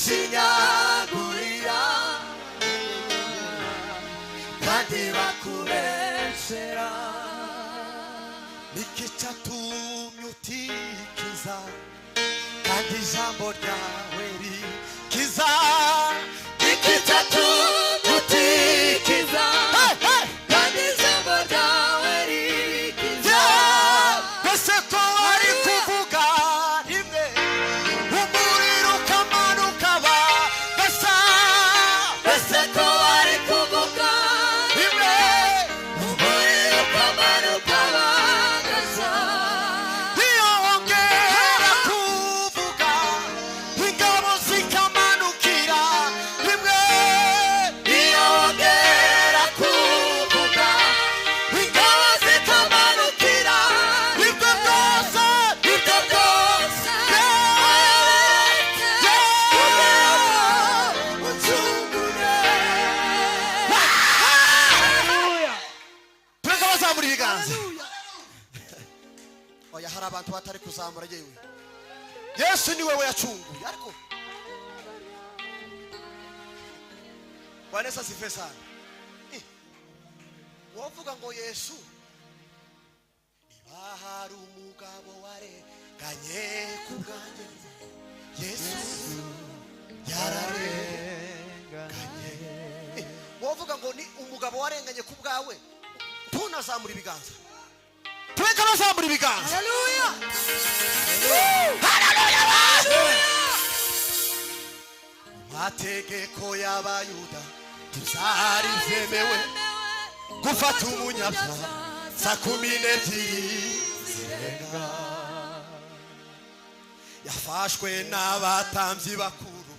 bagushinyagurira kandi bakubesera niki cyatumye utikiza kandi ijambo ryawe rikiza niki cyatumye utikiza kandi ijambo ryawe rikiza mbese ko ari kuvuga rimwe umuriro ukamanuka bagasa mbese ko ari kuvuga rimwe umuriro ukamanuka bagasa iyo wongera kuvuga ingabo zikamanukira rimwe iyo wongera kuvuga ingabo zikamanukira ibyo byose ucungure tureka bazamura ibiganza oya hari abantu batari kuzamura yewe Yesu ni wewe yacunguye ariko Vanessa Sifesa wovuga ngo Yesu niba hari umugabo warenganye kubwanjye Yesu yararenganye wovuga ngo ni umugabo warenganye kubwawe tunazamura ibiganza tureka bazamura ibiganza haleluya mategeko y'abayuda tuzari vyemewe gufata umunyabyaha saa 12 zirenga yafashwe n'abatambyi bakuru